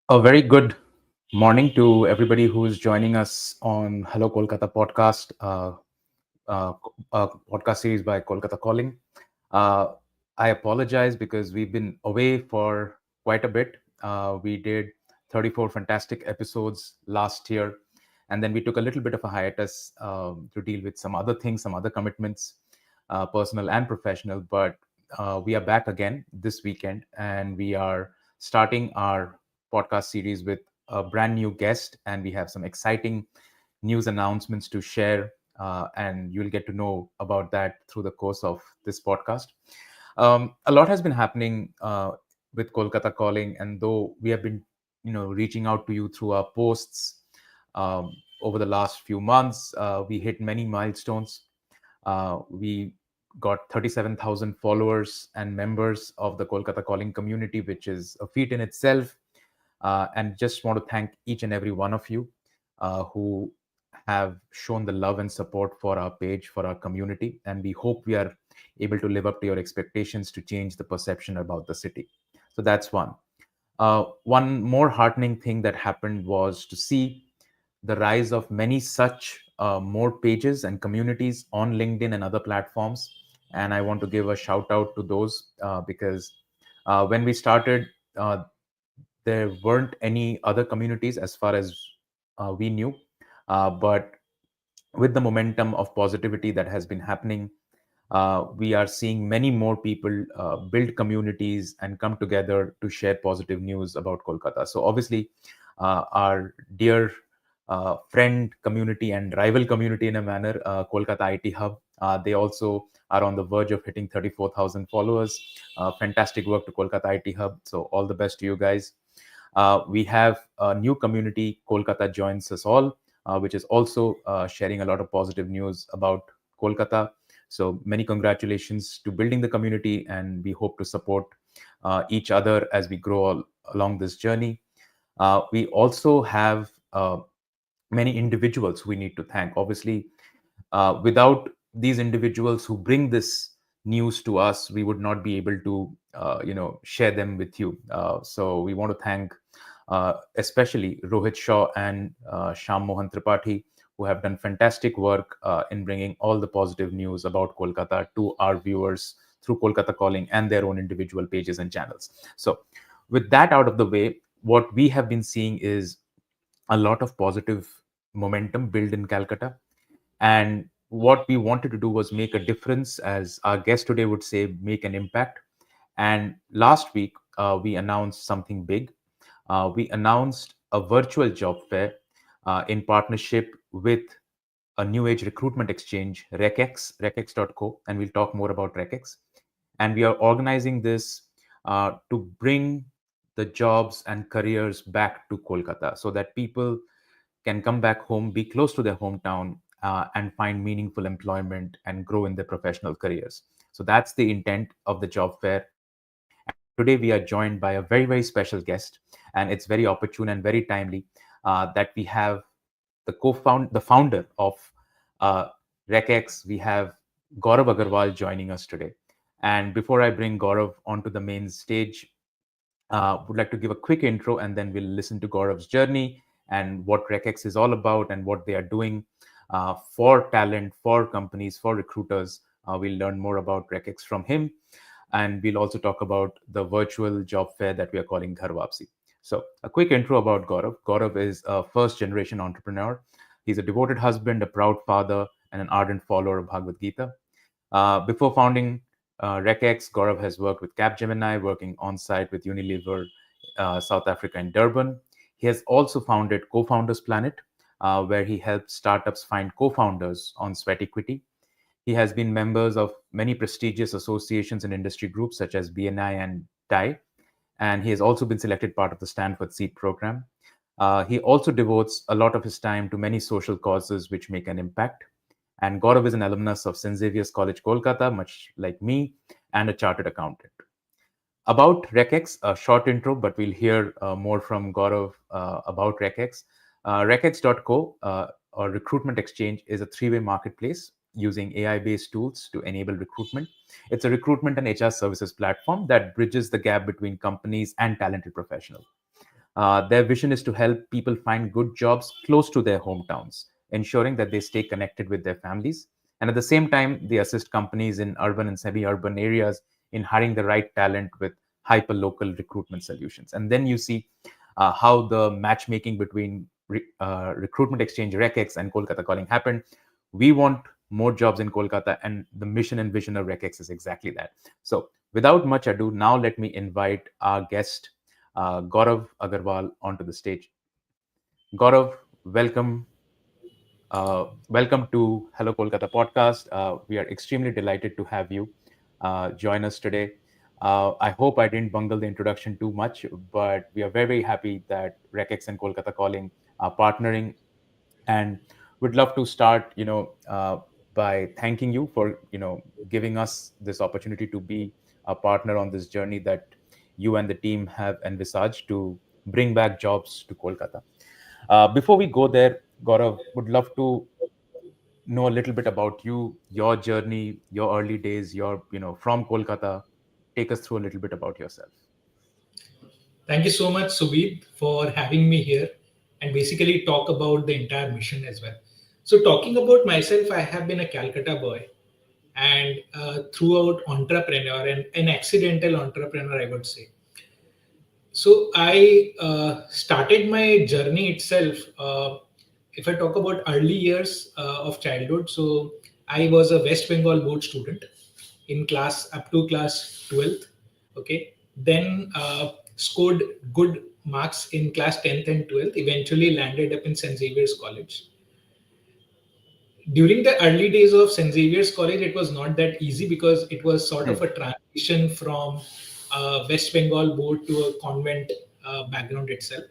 A very good morning to everybody who's joining us on Hello Kolkata podcast, podcast series by Kolkata Calling. Uh, I apologize because we've been away for quite a bit. We did 34 fantastic episodes last year, and then we took a little bit of a hiatus to deal with some other things, some other commitments, personal and professional. But we are back again this weekend, and we are starting our podcast series with a brand new guest, and we have some exciting news announcements to share, and you'll get to know about that through the course of this podcast. A lot has been happening with Kolkata Calling, and though we have been, reaching out to you through our posts um, over the last few months, we hit many milestones. We got 37,000 followers and members of the Kolkata Calling community, which is a feat in itself. And just want to thank each and every one of you who have shown the love and support for our page, for our community. And we hope we are able to live up to your expectations to change the perception about the city. So that's one. One more heartening thing that happened was to see the rise of many such more pages and communities on LinkedIn and other platforms. And I want to give a shout out to those because when we started, there weren't any other communities as far as we knew. But with the momentum of positivity that has been happening, we are seeing many more people build communities and come together to share positive news about Kolkata. So, obviously, our dear friend community and rival community, in a manner, Kolkata IT Hub, they also are on the verge of hitting 34,000 followers. Fantastic work to Kolkata IT Hub. So, all the best to you guys. We have a new community, Kolkata Joins Us All, which is also sharing a lot of positive news about Kolkata. So many congratulations to building the community, and we hope to support each other as we grow along this journey. We also have many individuals we need to thank. Obviously, without these individuals who bring this news to us, we would not be able to, share them with you. So we want to thank especially Rohit Shaw and Sham Mohan Tripathi, who have done fantastic work in bringing all the positive news about Kolkata to our viewers through Kolkata Calling and their own individual pages and channels. So, with that out of the way, what we have been seeing is a lot of positive momentum built in Calcutta. And what we wanted to do was make a difference, as our guest today would say, make an impact. And last week, we announced something big. We announced a virtual job fair in partnership with a new age recruitment exchange, RecEx, RecEx.co, and we'll talk more about RecEx. And we are organizing this to bring the jobs and careers back to Kolkata so that people can come back home, be close to their hometown, and find meaningful employment and grow in their professional careers. So that's the intent of the job fair. And today we are joined by a very, very special guest, and it's very opportune and very timely that we have the founder of uh, RecEx. We have Gaurav Agarwal joining us today. And before I bring Gaurav onto the main stage, would like to give a quick intro, and then we'll listen to Gaurav's journey and what RecEx is all about and what they are doing for talent, for companies, for recruiters. We'll learn more about RecEx from him, and we'll also talk about the virtual job fair that we are calling Ghar Wapsi. So, a quick intro about Gaurav. Gaurav is a first generation entrepreneur. He's a devoted husband, a proud father, and an ardent follower of Bhagavad Gita. Before founding RecEx, Gaurav has worked with Capgemini, working on site with Unilever, South Africa, and Durban. He has also founded Co-Founders Planet, where he helps startups find co-founders on sweat equity. He has been members of many prestigious associations and industry groups such as BNI and TIE, and he has also been selected part of the Stanford Seed program. He also devotes a lot of his time to many social causes which make an impact. And Gaurav is an alumnus of St. Xavier's College, Kolkata, much like me, and a chartered accountant. About RecEx, a short intro, but we'll hear more from Gaurav about RecEx. RecEx.co, or Recruitment Exchange, is a three-way marketplace using AI-based tools to enable recruitment. It's a recruitment and HR services platform that bridges the gap between companies and talented professionals. Their vision is to help people find good jobs close to their hometowns, ensuring that they stay connected with their families. And at the same time, they assist companies in urban and semi urban areas in hiring the right talent with hyper local recruitment solutions. And then you see how the matchmaking between Recruitment Exchange, RecEx, and Kolkata Calling happened. We want more jobs in Kolkata, and the mission and vision of RecEx is exactly that. So, without much ado, now let me invite our guest, Gaurav Agarwal, onto the stage. Gaurav, welcome. Welcome to Hello Kolkata podcast. We are extremely delighted to have you join us today. I hope I didn't bungle the introduction too much, but we are very, very happy that RecEx and Kolkata Calling are partnering, and would love to start, by thanking you for, giving us this opportunity to be a partner on this journey that you and the team have envisaged to bring back jobs to Kolkata. Before we go there, Gaurav, would love to know a little bit about you, your journey, your early days, your, from Kolkata. Take us through a little bit about yourself. Thank you so much, Subid, for having me here and basically talk about the entire mission as well. So, talking about myself, I have been a Calcutta boy and throughout entrepreneur and an accidental entrepreneur, I would say. So, I started my journey itself. If I talk about early years of childhood, so I was a West Bengal board student in class up to class 12th. Okay, then scored good marks in class 10th and 12th, eventually landed up in St. Xavier's College. During the early days of St. Xavier's College, it was not that easy because it was sort Hmm. of a transition from West Bengal board to a convent background itself.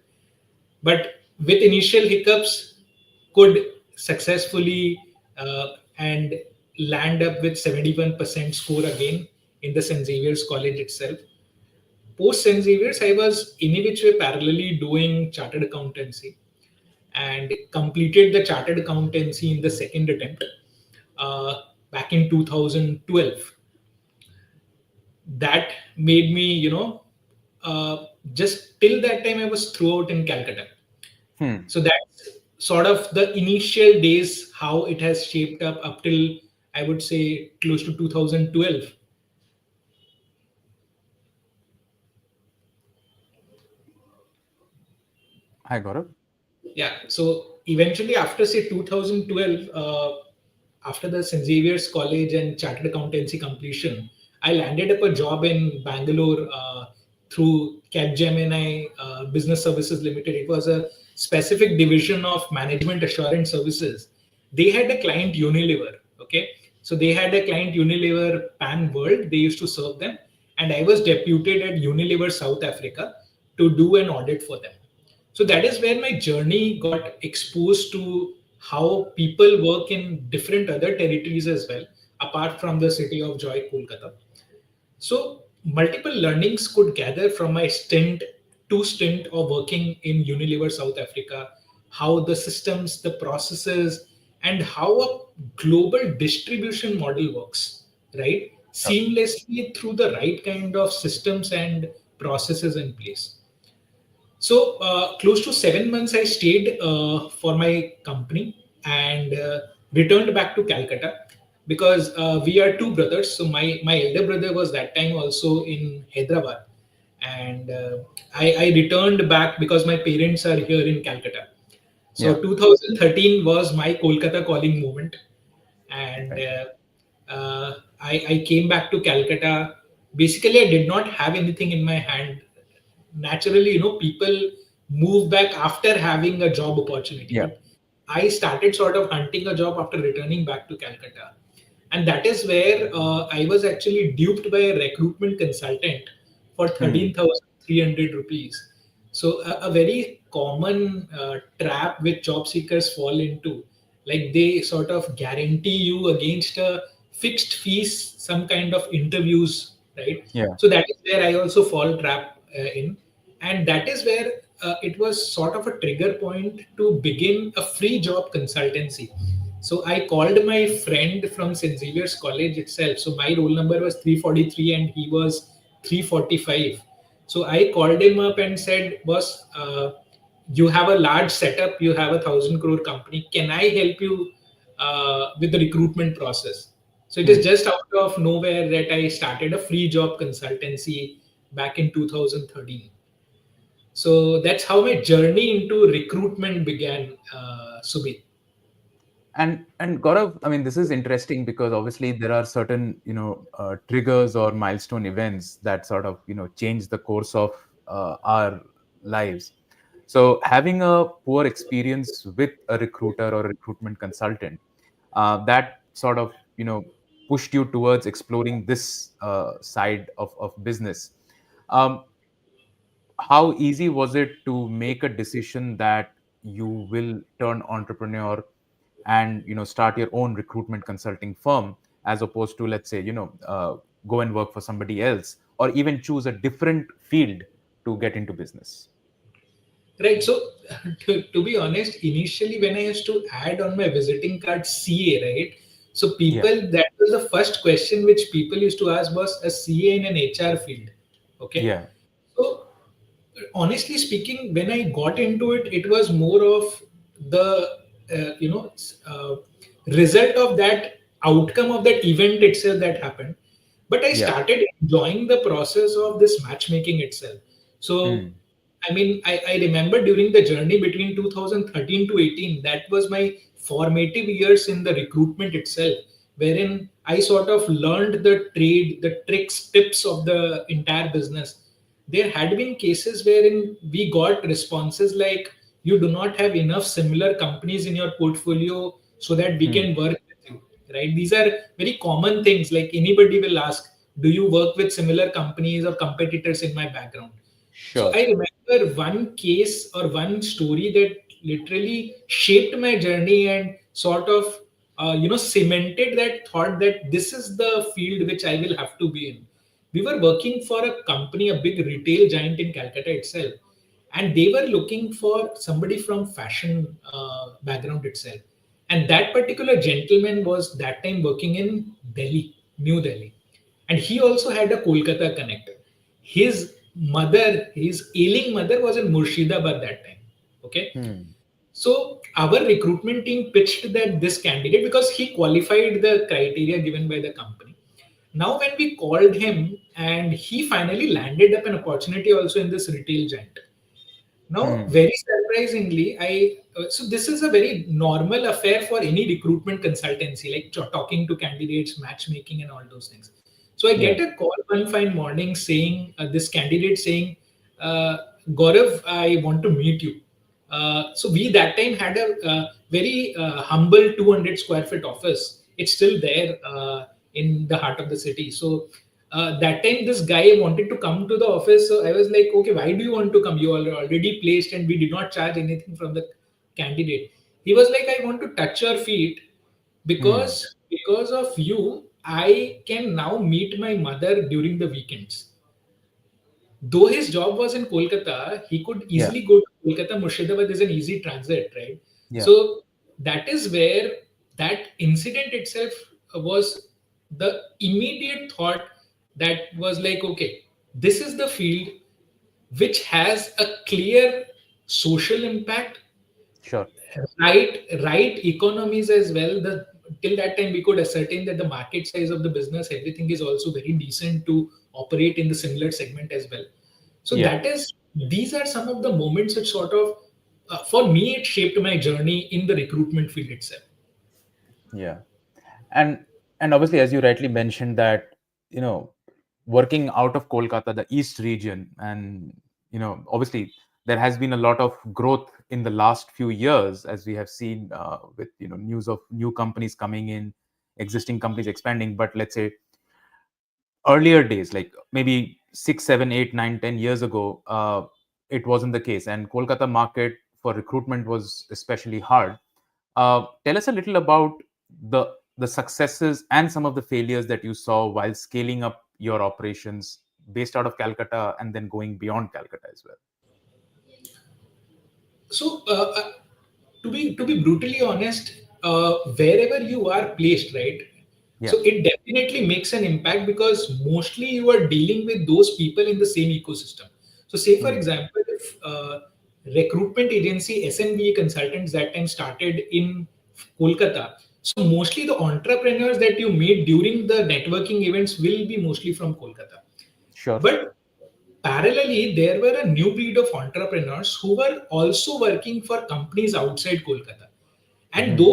But with initial hiccups, could successfully and land up with 71% score again in the St. Xavier's College itself. Post St. Xavier's, I was in which way parallelly doing chartered accountancy and completed the chartered accountancy in the second attempt uh, back in 2012. That made me, just till that time I was throughout in Calcutta. Hmm. So that's sort of the initial days, how it has shaped up till I would say close to 2012. Hi, Gaurav. Yeah. So eventually, after say 2012, after the St. Xavier's College and Chartered Accountancy completion, I landed up a job in Bangalore through Capgemini Business Services Limited. It was a specific division of Management Assurance Services. They had a client Unilever. Okay. So they had a client Unilever Pan World. They used to serve them. And I was deputed at Unilever South Africa to do an audit for them. So that is where my journey got exposed to how people work in different other territories as well, apart from the city of joy, Kolkata. So multiple learnings could gather from my stint of working in Unilever South Africa, how the systems, the processes, and how a global distribution model works, right, Sure. seamlessly through the right kind of systems and processes in place. So close to 7 months, I stayed for my company and returned back to Calcutta because we are two brothers. So my elder brother was that time also in Hyderabad, and I returned back because my parents are here in Calcutta. Yeah. So 2013 was my Kolkata calling moment, and Right. I came back to Calcutta. Basically, I did not have anything in my hand. Naturally, people move back after having a job opportunity, Yeah. but I started sort of hunting a job after returning back to Calcutta. And that is where I was actually duped by a recruitment consultant for Hmm. 13,300 rupees. So a very common trap which job seekers fall into, like they sort of guarantee you against a fixed fees, some kind of interviews, right? Yeah. So that is where I also fall trap in, and that is where it was sort of a trigger point to begin a free job consultancy. So I called my friend from St. Xavier's College itself. So my roll number was 343 and he was 345. So I called him up and said, "Boss, you have a large setup. You have 1,000 crore company. Can I help you with the recruitment process?" So it is Hmm. just out of nowhere that I started a free job consultancy back in 2013. So that's how my journey into recruitment began, Subhi. And Gaurav, I mean, this is interesting because obviously there are certain, triggers or milestone events that sort of, change the course of our lives. So having a poor experience with a recruiter or a recruitment consultant, that sort of, pushed you towards exploring this side of business. Um, how easy was it to make a decision that you will turn entrepreneur and start your own recruitment consulting firm, as opposed to, let's say, go and work for somebody else, or even choose a different field to get into business? Right. So, to be honest, initially when I used to add on my visiting card CA, right? So Yeah. people, that was the first question which people used to ask, was a CA in an HR field. Okay. Yeah. So honestly speaking, when I got into it, it was more of the uh, result of that outcome of that event itself that happened. But I Yeah. started enjoying the process of this matchmaking itself. So Hmm. I mean, I remember during the journey between 2013 to 18, that was my formative years in the recruitment itself, wherein I sort of learned the trade, the tricks, tips of the entire business. There had been cases wherein we got responses like, "You do not have enough similar companies in your portfolio so that we Hmm. can work with you." Right? These are very common things. Like anybody will ask, "Do you work with similar companies or competitors in my background?" So Sure. I remember one case or one story that literally shaped my journey and sort of cemented that thought that this is the field which I will have to be in. We were working for a company, a big retail giant in Calcutta itself, and they were looking for somebody from fashion background itself. And that particular gentleman was that time working in Delhi, New Delhi, and he also had a Kolkata connect. His mother, his ailing mother, was in Murshidabad that time. Okay, Hmm. so our recruitment team pitched that this candidate, because he qualified the criteria given by the company. Now, when we called him, and he finally landed up an opportunity also in this retail giant. Now, Hmm. very surprisingly, so this is a very normal affair for any recruitment consultancy, like talking to candidates, matchmaking, and all those things. So I Yeah. get a call one fine morning saying, this candidate saying, uh, "Gaurav, I want to meet you." So we that time had a very humble 200 square feet office. It's still there in the heart of the city. So that time this guy wanted to come to the office. So I was like, "Okay, why do you want to come? You are already placed and we did not charge anything from the candidate." He was like, "I want to touch your feet Hmm. because of you, I can now meet my mother during the weekends." Though his job was in Kolkata, he could Yeah. easily go to Kolkata. Murshidabad is an easy transit, right? Yeah. So that is where that incident itself was the immediate thought that was like, okay, this is the field which has a clear social impact, Sure. right economies as well. The till that time we could ascertain that the market size of the business, everything is also very decent to operate in the similar segment as well. So Yeah. that is, these are some of the moments which sort of for me it shaped my journey in the recruitment field itself. Yeah. And obviously, as you rightly mentioned, that you know working out of Kolkata, the east region, and obviously there has been a lot of growth in the last few years, as we have seen with news of new companies coming in, existing companies expanding. But let's say earlier days, like maybe 6, 7, 8, 9, 10 years ago, it wasn't the case, and Kolkata market for recruitment was especially hard. Tell us a little about the the successes and some of the failures that you saw while scaling up your operations based out of Calcutta and then going beyond Calcutta as well. So to be brutally honest, wherever you are placed, right, Yeah. so it definitely makes an impact because mostly you are dealing with those people in the same ecosystem. So, say for Hmm. example, if recruitment agency SMB consultants that time started in Kolkata, so mostly the entrepreneurs that you meet during the networking events will be mostly from Kolkata. Sure. But parallelly, there were a new breed of entrepreneurs who were also working for companies outside Kolkata, and Hmm.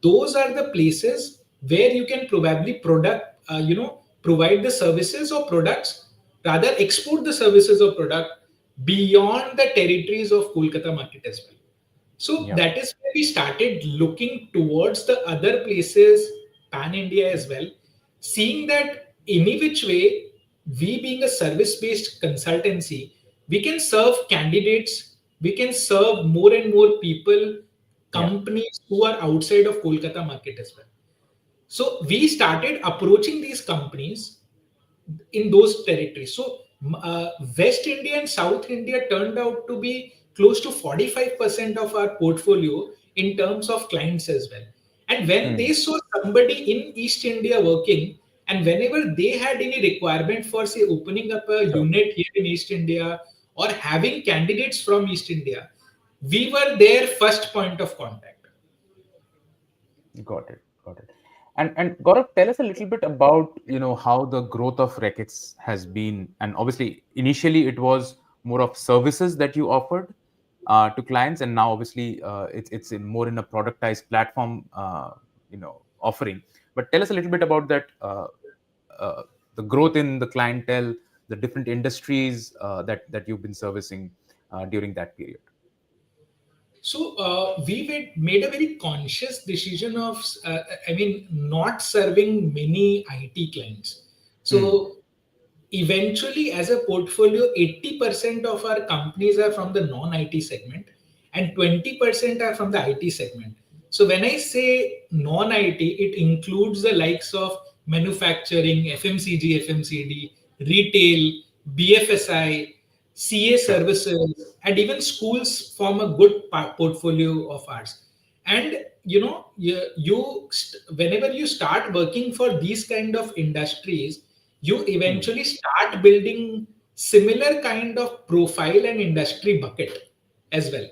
those are the places where you can probably provide the services or products, rather export the services or product beyond the territories of Kolkata market as well. So Yeah. that is where we started looking towards the other places, pan India as well, seeing that any which way, we being a service based consultancy, we can serve candidates, we can serve more and more people, Yeah. companies who are outside of Kolkata market as well. So we started approaching these companies in those territories. So West India and South India turned out to be close to 45% of our portfolio in terms of clients as well. And when Hmm. they saw somebody in East India working, and whenever they had any requirement for, say, opening up a Sure. unit here in East India or having candidates from East India, we were their first point of contact. Got it. Got it. And Gaurav, tell us a little bit about, how the growth of RecEx has been. And obviously, initially it was more of services that you offered to clients, and now obviously it's more in a productized platform, offering. But tell us a little bit about that, uh, the growth in the clientele, the different industries that you've been servicing during that period. So made a very conscious decision of, not serving many IT clients. Hmm. So eventually, as a portfolio, 80% of our companies are from the non-IT segment and 20% are from the IT segment. So when I say non-IT, it includes the likes of manufacturing, FMCG, retail, BFSI, CA Sure. services, and even schools form a good portfolio of ours. And whenever you start working for these kind of industries, you Hmm. eventually start building similar kind of profile and industry bucket as well,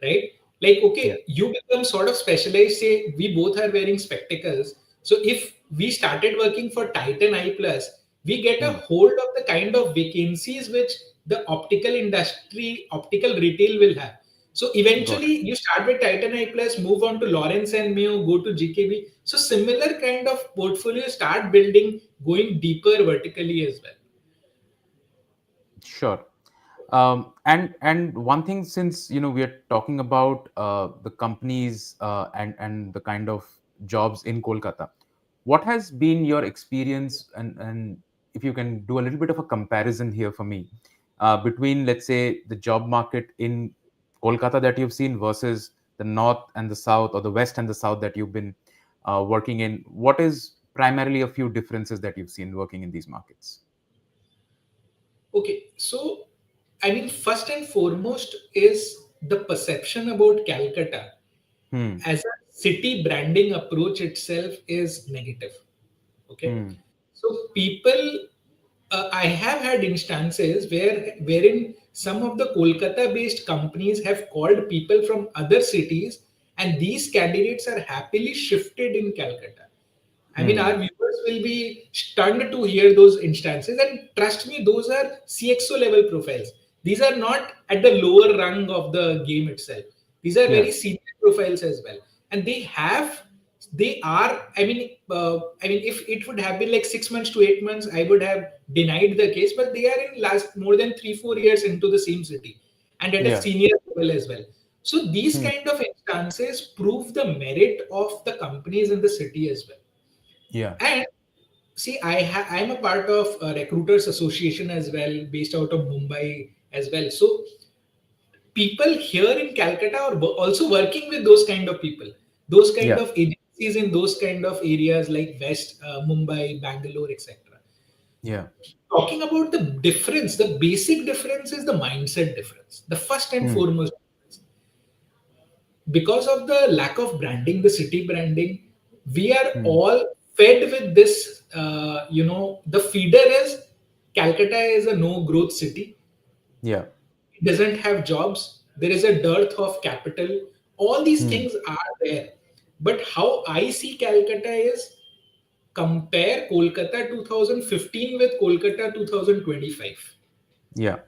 right? Like, Yeah. okay, you become sort of specialized. Say we both are wearing spectacles, so if we started working for Titan Eye Plus, we get a Hmm. hold of the kind of vacancies which the optical industry, optical retail will have. So Got eventually it. you start with Titan Eye Plus, move on to Lawrence and Mayo, go to GKB. So similar kind of portfolio start building, going deeper vertically as well. Sure. And one thing, since we are talking about the companies and the kind of jobs in Kolkata, what has been your experience, and if you can do a little bit of a comparison here for me, between, let's say, the job market in Kolkata that you've seen versus the north and the south, or the west and the south that you've been working in. What is primarily a few differences that you've seen working in these markets? Okay, so first and foremost is the perception about Calcutta Hmm. as a city branding approach itself is negative. Okay, Hmm. so people, I have had instances wherein some of the Kolkata based companies have called people from other cities, and these candidates are happily shifted in Calcutta. Our Hmm. viewers will be stunned to hear those instances, and trust me, those are CXO level profiles. These are not at the lower rung of the game itself. These are Yeah. very senior profiles as well, and they are. If it would have been like 6 months to 8 months, I would have denied the case. But they are in last more than 3 4 years into the same city, and at a Yeah. senior level as well. So these Hmm. kind of instances prove the merit of the companies in the city as well. Yeah. And see, I'm a part of a recruiters association as well, based out of Mumbai as well. So people here in Calcutta are also working with those kind of people, those kind Yeah. of agencies in those kind of areas like West, Mumbai, Bangalore, etc. Yeah. Talking about the difference, the basic difference is the mindset difference. The first and Hmm. foremost, because of the lack of branding, the city branding, we are Hmm. all fed with this. The feeder is Calcutta is a no growth city. Yeah. It doesn't have jobs. There is a dearth of capital. All these Hmm. things are there. But how I see Calcutta is, compare Kolkata 2015 with Kolkata 2025. Yeah.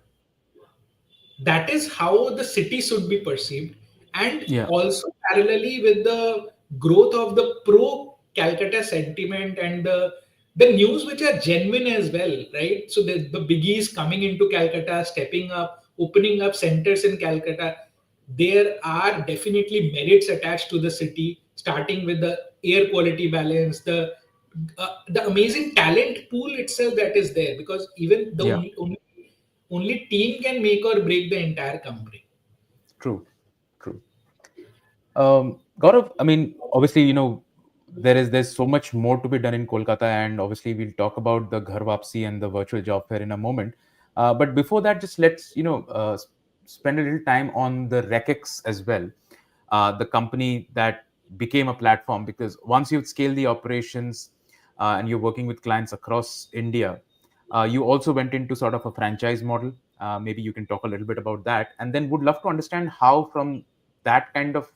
That is how the city should be perceived. And Yeah. also parallelly with the growth of the pro Calcutta sentiment and the news which are genuine as well, right? So the biggies coming into Calcutta, stepping up, opening up centers in Calcutta, there are definitely merits attached to the city, starting with the air quality balance, the amazing talent pool itself that is there, because even the Yeah. only team can make or break the entire company. True. True. Gaurav, I mean, obviously, there's so much more to be done in Kolkata, and obviously we'll talk about the Ghar Wapsi and the virtual job fair in a moment. But before that, just let's spend a little time on the RecEx as well, the company that became a platform, because once you've scaled the operations and you're working with clients across India, you also went into sort of a franchise model. Maybe you can talk a little bit about that, and then would love to understand how from that kind of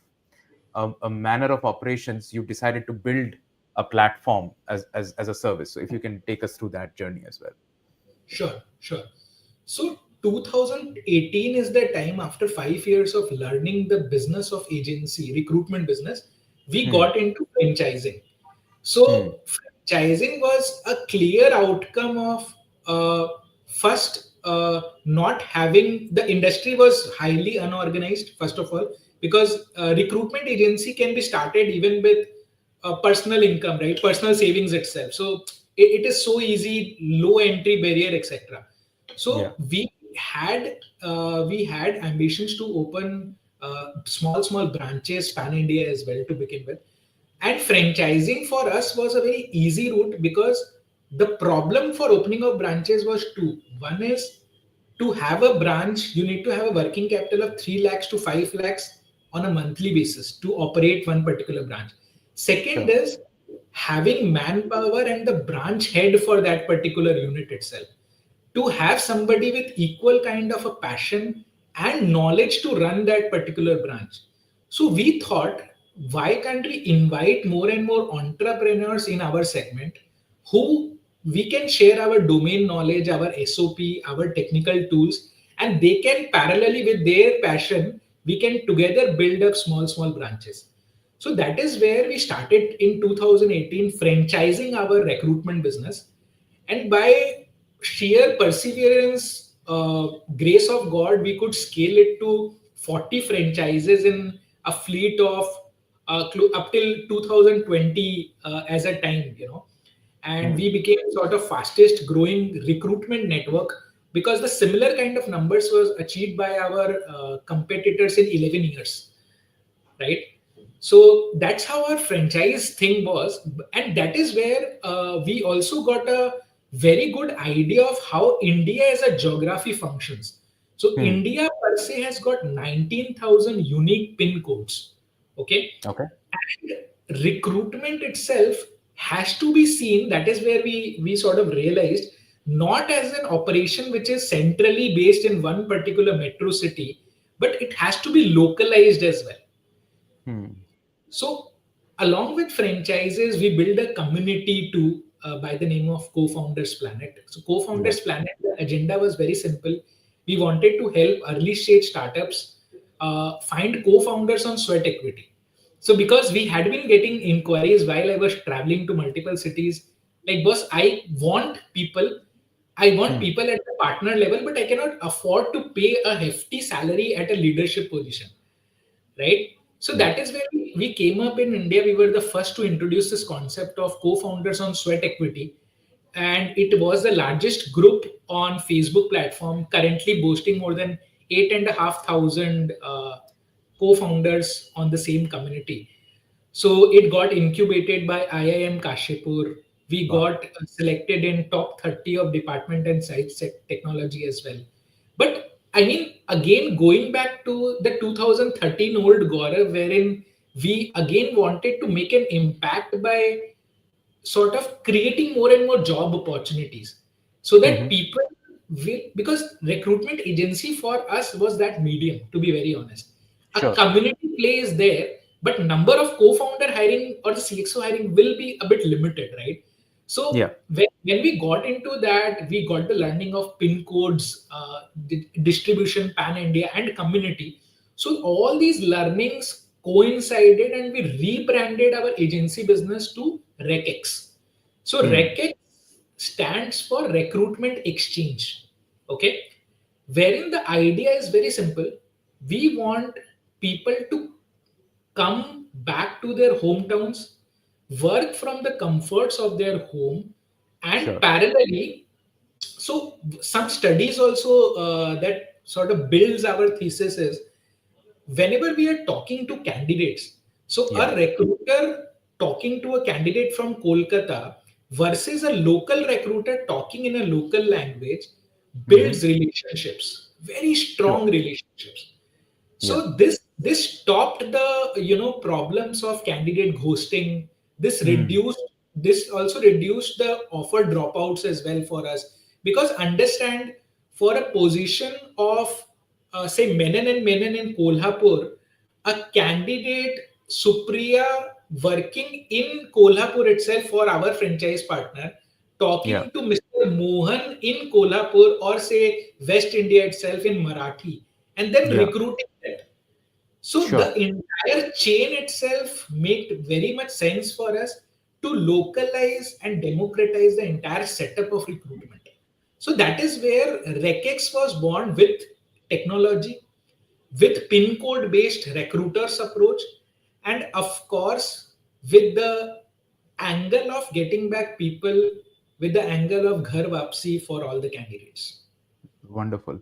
a manner of operations you decided to build a platform as a service. So if you can take us through that journey as well. Sure, sure. So 2018 is the time, after 5 years of learning the business of agency, recruitment business, we Hmm. got into franchising. Hmm. So franchising was a clear outcome of first not having, the industry was highly unorganized, first of all, because recruitment agency can be started even with personal income, right? Personal savings itself. So it is so easy, low entry barrier, etc. Yeah. So we had ambitions to open small branches pan India as well to begin with. And franchising for us was a very easy route, because the problem for opening of branches was two. One is, to have a branch, you need to have a working capital of 3 lakhs to 5 lakhs on a monthly basis to operate one particular branch. Second Sure. is having manpower and the branch head for that particular unit itself, to have somebody with equal kind of a passion and knowledge to run that particular branch. So we thought, why can't we invite more and more entrepreneurs in our segment, who we can share our domain knowledge, our SOP, our technical tools, and they can parallelly with their passion, we can together build up small branches. So that is where we started in 2018 franchising our recruitment business. And by sheer perseverance, grace of God, we could scale it to 40 franchises in a fleet of up till 2020 as a time, and Hmm. we became sort of fastest growing recruitment network, because the similar kind of numbers was achieved by our competitors in 11 years, right? So that's how our franchise thing was. And that is where we also got a very good idea of how India as a geography functions. So Hmm. India per se has got 19,000 unique pin codes. Okay. Okay. And recruitment itself has to be seen, that is where we sort of realized, not as an operation which is centrally based in one particular metro city, but it has to be localized as well. Hmm. So, along with franchises, we build a community too, by the name of Co-Founders Planet. So, Yeah. Co-Founders Planet, the agenda was very simple. We wanted to help early stage startups find co-founders on sweat equity. So, because we had been getting inquiries while I was traveling to multiple cities, like, boss, I want Hmm. people at the partner level, but I cannot afford to pay a hefty salary at a leadership position, right? So Yeah. that is where we came up in India. We were the first to introduce this concept of co-founders on sweat equity, and it was the largest group on Facebook platform, currently boasting more than 8,500 co-founders on the same community. So it got incubated by IIM Kashipur. We Wow. got selected in top 30 of department and science technology as well. But I mean, again, going back to the 2013 old Gaurav, wherein we again wanted to make an impact by sort of creating more and more job opportunities, so that Hmm. people because recruitment agency for us was that medium, to be very honest. A Sure. community play is there, but number of co-founder hiring or the CXO hiring will be a bit limited, right? Yeah. So when we got into that, we got the learning of pin codes, distribution, pan India, and community. So all these learnings coincided, and we rebranded our agency business to RecEx. So Hmm. RecEx stands for Recruitment Exchange. Okay, wherein the idea is very simple. We want people to come back to their hometowns, work from the comforts of their home, and Sure. parallelly, so some studies also that sort of builds our thesis is whenever we are talking to candidates, so Yeah. a recruiter talking to a candidate from Kolkata versus a local recruiter talking in a local language Hmm. builds relationships, very Sure. strong relationships. Yeah. So this stopped the problems of candidate ghosting. Hmm. This also reduced the offer dropouts as well for us, because understand, for a position of say Menon in Kolhapur, a candidate Supriya working in Kolhapur itself for our franchise partner, Yeah. talking to Mr. Mohan in Kolhapur or say West India itself in Marathi, and then Yeah. recruiting that. So the Sure. entire chain itself made very much sense for us to localize and democratize the entire setup of recruitment. So that is where RecEx was born, with technology, with pin code based recruiters approach, and of course with the angle of getting back people, with the angle of ghar wapsi for all the candidates. Wonderful.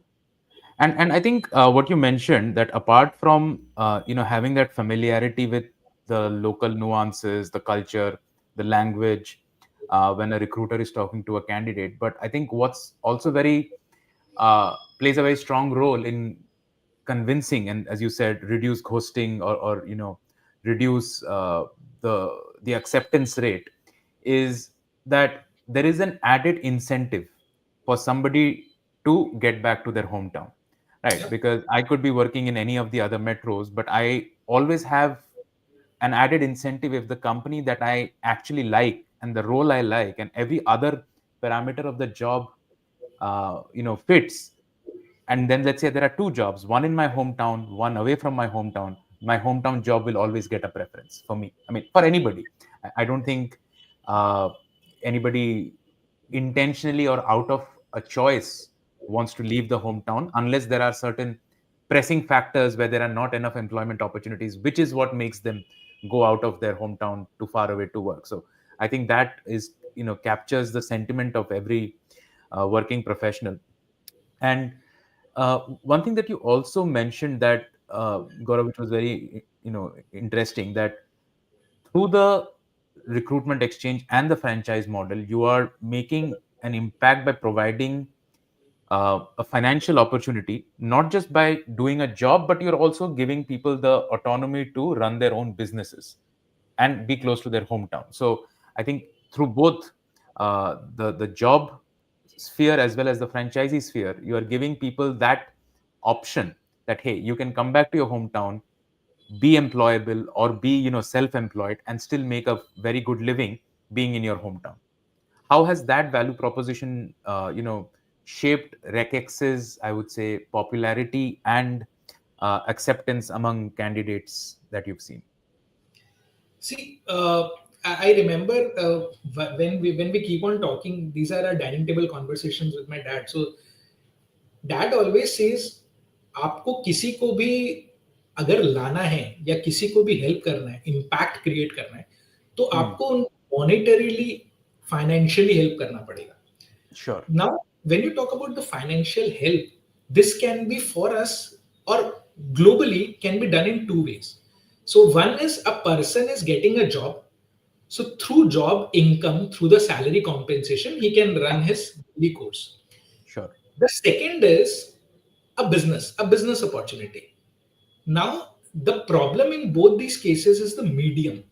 And I think what you mentioned, that apart from having that familiarity with the local nuances, the culture, the language, when a recruiter is talking to a candidate, but I think what's also very plays a very strong role in convincing, and as you said, reduce ghosting, or reduce the acceptance rate, is that there is an added incentive for somebody to get back to their hometown, right? Yeah. Because I could be working in any of the other metros, but I always have an added incentive if the company that I actually like, and the role I like, and every other parameter of the job fits. And then let's say there are two jobs, one in my hometown, one away from my hometown job will always get a preference for me. I mean, for anybody. I don't think uh, anybody intentionally or out of a choice wants to leave the hometown, unless there are certain pressing factors where there are not enough employment opportunities, which is what makes them go out of their hometown too far away to work. So I think that is, captures the sentiment of every working professional. And one thing that you also mentioned, that Gaurav, which was very interesting, that through the recruitment exchange and the franchise model, you are making an impact by providing a financial opportunity, not just by doing a job, but you're also giving people the autonomy to run their own businesses and be close to their hometown. So I think through both the job sphere as well as the franchisee sphere, you are giving people that option, that hey, you can come back to your hometown, be employable, or be self-employed, and still make a very good living being in your hometown. How has that value proposition shaped RecEx's, I would say, popularity and acceptance among candidates that you've seen? See, I remember when we keep on talking, these are our dining table conversations with my dad. So dad always says, आपको किसी को भी अगर लाना है या किसी को भी हेल्प करना है, इम्पैक्ट क्रिएट करना है, तो Hmm. आपको मॉनेटरीली, फाइनेंशियली हेल्प करना पड़ेगा. Sure. Now, when you talk about the financial help, this can be for us or globally can be done in two ways. So, one is a person is getting a job. So, through job income, through the salary compensation, he can run his daily course. Sure. The second is a business opportunity. Now, the problem in both these cases is the medium.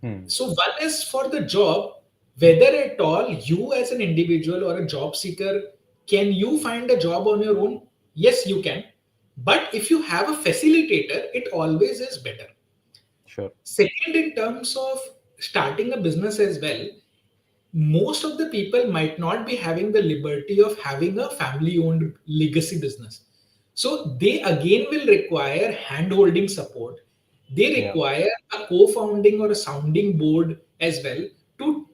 Hmm. So one is for the job, whether at all you as an individual or a job seeker Can you find a job on your own? Yes, you can. But if you have a facilitator, it always is better. Sure. Second, in terms of starting a business as well, most of the people might not be having the liberty of having a family owned legacy business. So they again will require hand holding support. They Yeah. require a co founding or a sounding board as well to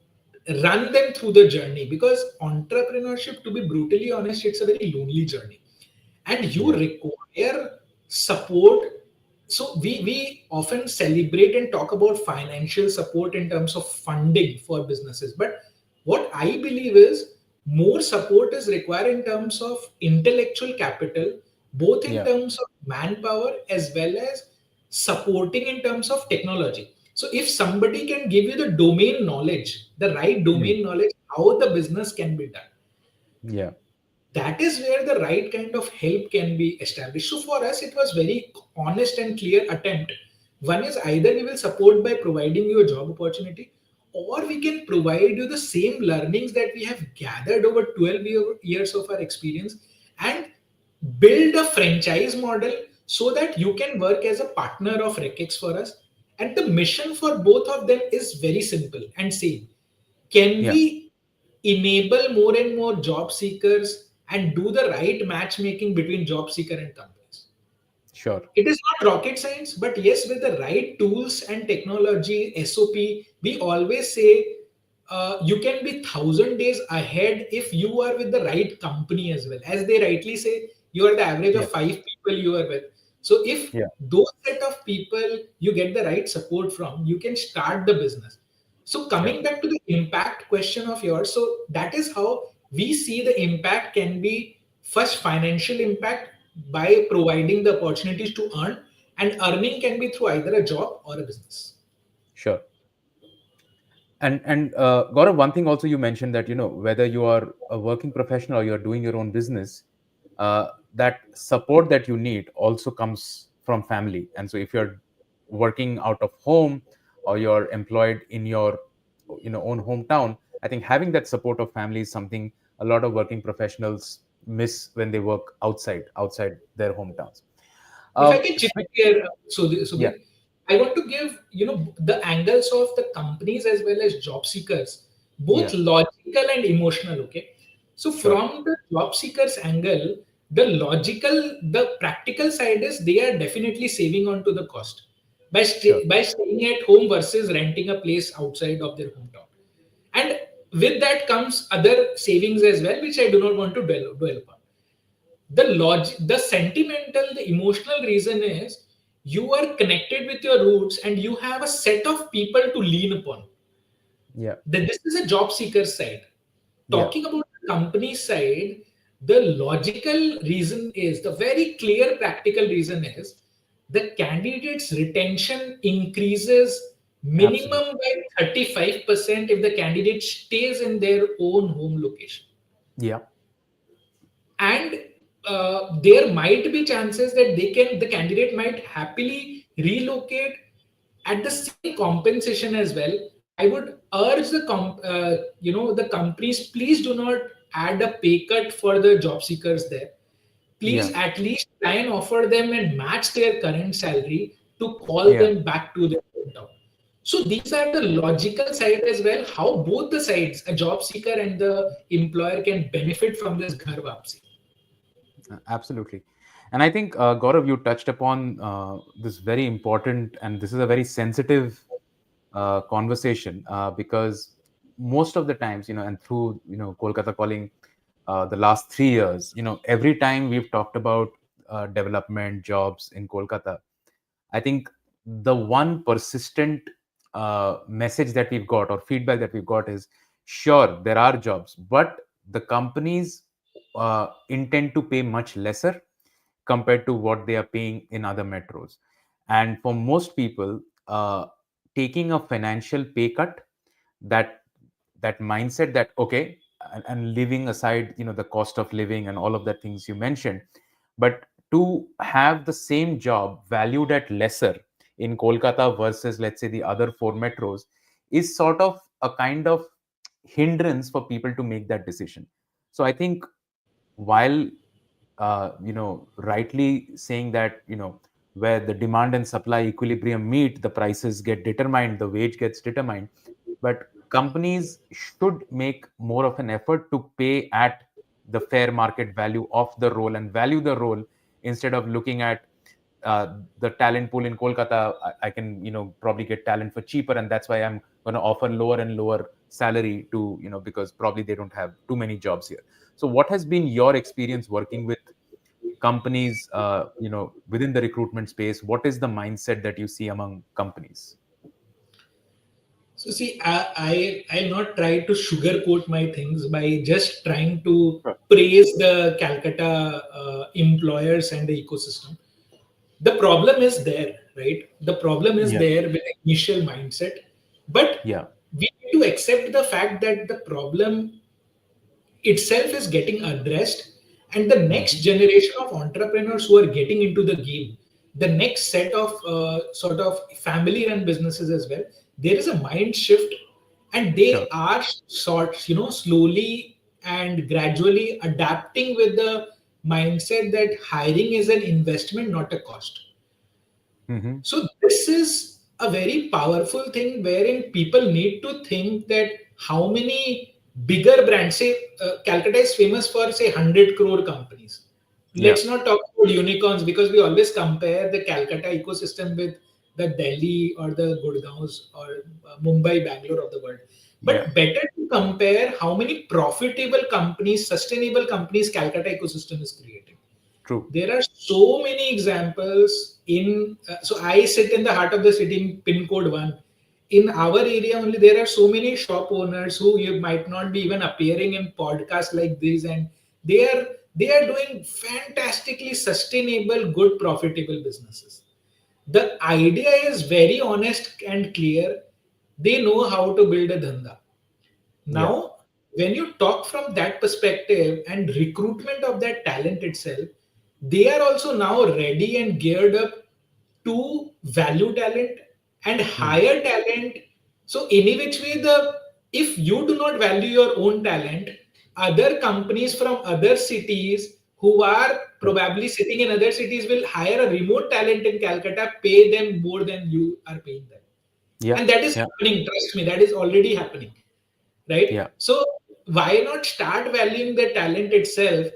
run them through the journey, because entrepreneurship, to be brutally honest, it's a very lonely journey and you Yeah. require support. So we often celebrate and talk about financial support in terms of funding for businesses, but what I believe is more support is required in terms of intellectual capital, both in Yeah. terms of manpower as well as supporting in terms of technology. So if somebody can give you the domain knowledge, the right Mm. domain knowledge, how the business can be done, Yeah. that is where the right kind of help can be established. So for us, it was very honest and clear attempt. One is either we will support by providing you a job opportunity, or we can provide you the same learnings that we have gathered over 12 years of our experience and build a franchise model so that you can work as a partner of RecEx for us. And the mission for both of them is very simple and same. Can Yeah. we enable more and more job seekers and do the right matchmaking between job seeker and companies? Sure. It is not rocket science, but yes, with the right tools and technology, SOP, we always say you can be 1,000 days ahead if you are with the right company as well. As they rightly say, you are the average of Yeah. 5 people you are with. So if Yeah. those set of people you get the right support from, you can start the business. So Sure. coming back to the impact question of yours, so that is how we see the impact can be: first, financial impact by providing the opportunities to earn, and earning can be through either a job or a business. Sure. And Gaurav, one thing also you mentioned that whether you are a working professional or you are doing your own business, that support that you need also comes from family. And so if you're working out of home or you're employed in your own hometown, I think having that support of family is something a lot of working professionals miss when they work outside their hometowns. If I can chip in Switch. here, Yeah. Subhi, I want to give the angles of the companies as well as job seekers, both Yeah. logical and emotional. Okay, so Sure. from the job seekers angle, the practical side is they are definitely saving on to the cost by Sure. by staying at home versus renting a place outside of their hometown, and with that comes other savings as well, which I do not want to dwell upon. The sentimental, the emotional reason is you are connected with your roots and you have a set of people to lean upon. Yeah. This is a job seeker side. Yeah. Talking about the company side, the logical reason is, the very clear practical reason is, the candidate's retention increases Absolutely. minimum by 35% if the candidate stays in their own home location. Yeah. And there might be chances that the candidate might happily relocate at the same compensation as well. I would urge the companies, please do not add a pay cut for the job seekers there. Yeah. Please at least try and offer them and match their current salary to call Yeah. them back to their hometown. So these are the logical side as well, how both the sides, a job seeker and the employer, can benefit from this ghar wapsi. Absolutely. And I think, Gaurav, you touched upon this very important, and this is a very sensitive conversation, because most of the times, and through, Kolkata Calling, the last 3 years, every time we've talked about development jobs in Kolkata, I think the one persistent message that we've got or feedback that we've got is, sure, there are jobs, but the companies intend to pay much lesser compared to what they are paying in other metros. And for most people, taking a financial pay cut, that that mindset that, okay, and leaving aside the cost of living and all of the things you mentioned, but to have the same job valued at lesser in Kolkata versus, let's say, the other four metros, is sort of a kind of hindrance for people to make that decision. So I think while rightly saying that, where the demand and supply equilibrium meet, the prices get determined, the wage gets determined. But companies should make more of an effort to pay at the fair market value of the role and value the role, instead of looking at the talent pool in Kolkata. I can, probably get talent for cheaper, and that's why I'm going to offer lower and lower salary to, because probably they don't have too many jobs here. So, what has been your experience working with companies, within the recruitment space? What is the mindset that you see among companies? So see, I'll not try to sugarcoat my things by just trying to Sure. praise the Calcutta employers and the ecosystem. The problem is there, right? The problem is Yeah, there with the initial mindset, but yeah. we need to accept the fact that the problem itself is getting addressed, and the next Hmm. generation of entrepreneurs who are getting into the game, the next set of sort of family run businesses as well, there is a mind shift, and they Sure. are slowly and gradually adapting with the mindset that hiring is an investment, not a cost. Hmm. So this is a very powerful thing wherein people need to think that how many bigger brands, say Calcutta is famous for say 100 crore companies. Yeah, Let's not talk about unicorns because we always compare the Calcutta ecosystem with the Delhi or the Gurgaons or Mumbai, Bangalore of the world. yeah. But better to compare how many profitable companies, sustainable companies Calcutta ecosystem is creating. True. There are so many examples in so I sit in the heart of the city in pin code 1. In our area only, there are so many shop owners who you might not be even appearing in podcasts like this, and they are they are doing fantastically sustainable, good, profitable businesses. The idea is very honest and clear. They know how to build a dhanda. Yeah, Now, when you talk from that perspective and recruitment of that talent itself, they are also now ready and geared up to value talent and hmm, hire talent. So, any which way, the if you do not value your own talent, other companies from other cities who are sure. probably sitting in other cities will hire a remote talent in Calcutta, pay them more than you are paying them. Yeah, And that is yeah, happening, trust me, that is already happening, right? yeah, So why not start valuing the talent itself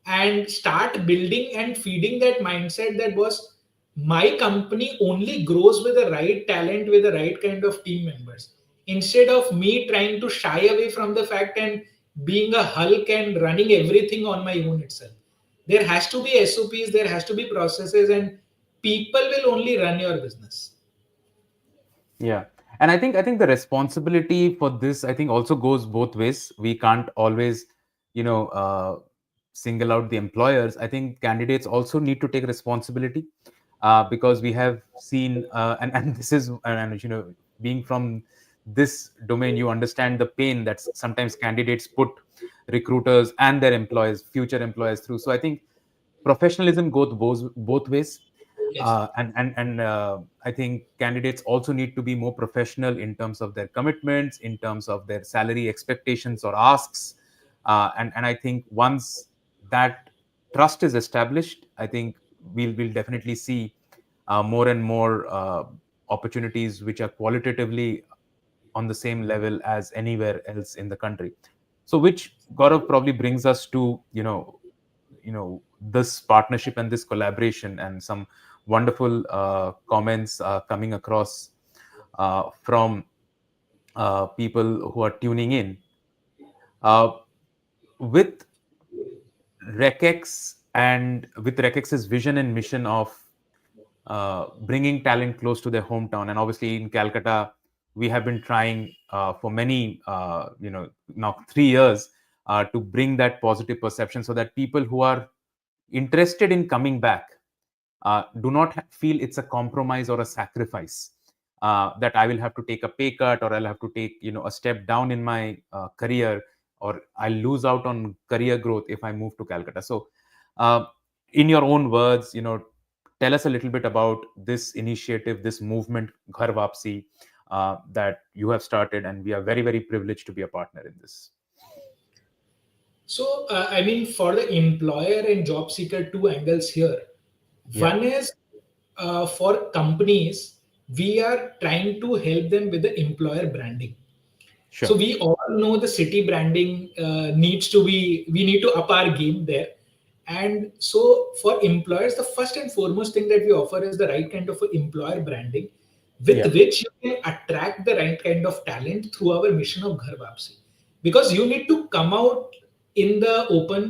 and start building and feeding that mindset that was my company only grows with the right talent, with the right kind of team members, instead of me trying to shy away from the fact and being a hulk and running everything on my own itself. There has to be SOPs, there has to be processes, and people will only run your business. yeah. And I think the responsibility for this, I think, also goes both ways. We can't always, you know, uh, single out the employers. I think candidates also need to take responsibility, because we have seen, and this is, and being from this domain, you understand the pain that sometimes candidates put recruiters and their employers, future employers, through. So I think professionalism goes both ways. Yes. And I think candidates also need to be more professional in terms of their commitments, in terms of their salary expectations or asks. And I think once that trust is established, I think we'll definitely see more and more opportunities which are qualitatively on the same level as anywhere else in the country. So, which, Gaurav, probably brings us to this partnership and this collaboration, and some wonderful comments coming across from people who are tuning in. Uh, with RecEx, and with RecEx's vision and mission of bringing talent close to their hometown. And obviously, in Calcutta, we have been trying for many, now 3 years, to bring that positive perception, so that people who are interested in coming back do not feel it's a compromise or a sacrifice, that I will have to take a pay cut, or I'll have to take a step down in my career, or I'll lose out on career growth if I move to Calcutta. So, uh, in your own words, tell us a little bit about this initiative, this movement, Ghar Vapsi, that you have started, and we are very, very privileged to be a partner in this. So, I mean, for the employer and job seeker, two angles here. Yeah. One is for companies, we are trying to help them with the employer branding. So Sure. we all know the city branding needs to be, we need to up our game there. And so for employers, the first and foremost thing that we offer is the right kind of a employer branding with Yeah. which you can attract the right kind of talent through our mission of Ghar Vapsi. Because you need to come out in the open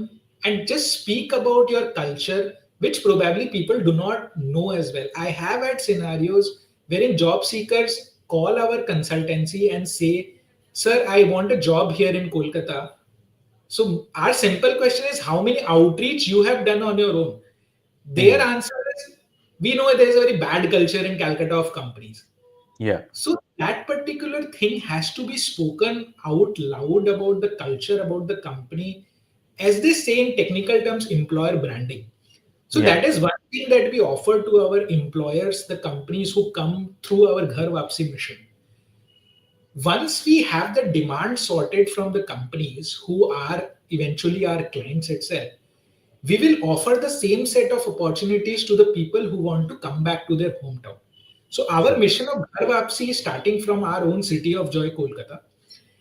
and just speak about your culture, which probably people do not know as well. I have had scenarios wherein job seekers call our consultancy and say, "Sir, I want a job here in Kolkata." So our simple question is, how many outreach you have done on your own? Their Hmm. answer is, we know there is a very bad culture in Calcutta of companies. Yeah. So that particular thing has to be spoken out loud about the culture, about the company, as they say in technical terms, employer branding. So Yeah. that is one thing that we offer to our employers, the companies who come through our Ghar Vapsi mission. Once we have the demand sorted from the companies who are eventually our clients itself, we will offer the same set of opportunities to the people who want to come back to their hometown. So our Sure. mission of Ghar Vapsi is starting from our own city of joy, Kolkata,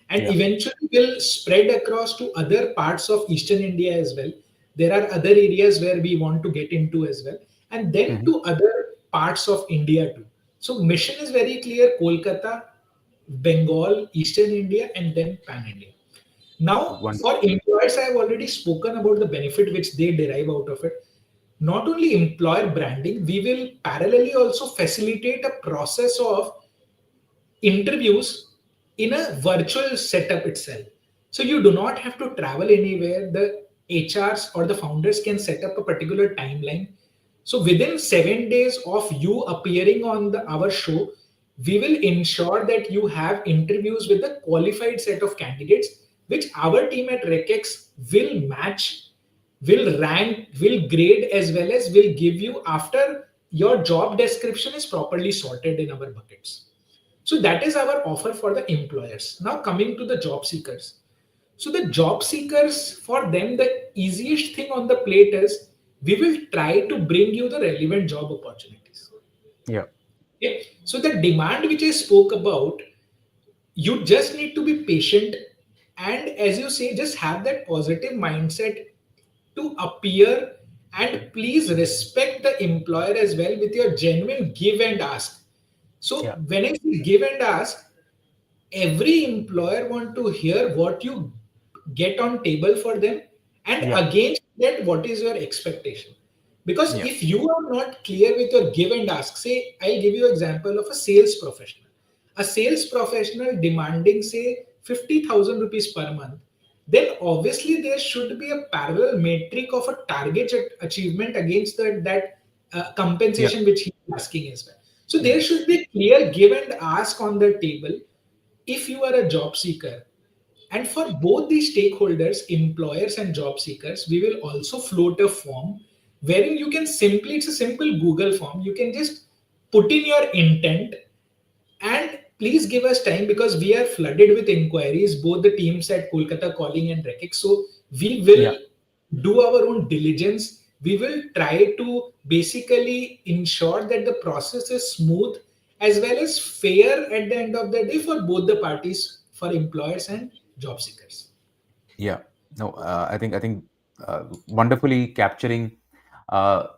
and Yeah. eventually will spread across to other parts of Eastern India as well. There are other areas where we want to get into as well, and then Hmm. to other parts of India too. So mission is very clear: Kolkata, Bengal, Eastern India, and then Pan India. Now, for Wonderful. employers, I have already spoken about the benefit which they derive out of it. Not only employer branding, we will parallelly also facilitate a process of interviews in a virtual setup itself. So you do not have to travel anywhere. The HRs or the founders can set up a particular timeline. So within 7 days of you appearing on our show, we will ensure that you have interviews with a qualified set of candidates, which our team at RecEx will match, will rank, will grade, as well as will give you after your job description is properly sorted in our buckets. So that is our offer for the employers. Now coming to the job seekers. So the job seekers, for them, the easiest thing on the plate is we will try to bring you the relevant job opportunities. Yeah. Okay. So the demand which I spoke about, you just need to be patient and, as you say, just have that positive mindset to appear, and please respect the employer as well with your genuine give and ask. So Yeah. when I say give and ask, every employer want to hear what you get on table for them, and Yeah. against that what is your expectation. Because Yeah. if you are not clear with your give and ask, say I'll give you example of a sales professional. A sales professional demanding say 50,000 rupees per month, then obviously there should be a parallel metric of a target achievement against that Yeah. compensation which he is asking as well. So there Yeah. should be clear give and ask on the table if you are a job seeker. And for both these stakeholders, employers and job seekers, we will also float a form wherein you can simply, it's a simple Google form, you can just put in your intent. And please give us time because we are flooded with inquiries, both the teams at Kolkata Calling and RecEx. So we will Yeah. do our own diligence. We will try to basically ensure that the process is smooth as well as fair at the end of the day for both the parties, for employers and job seekers. Yeah. No, I think wonderfully capturing uh,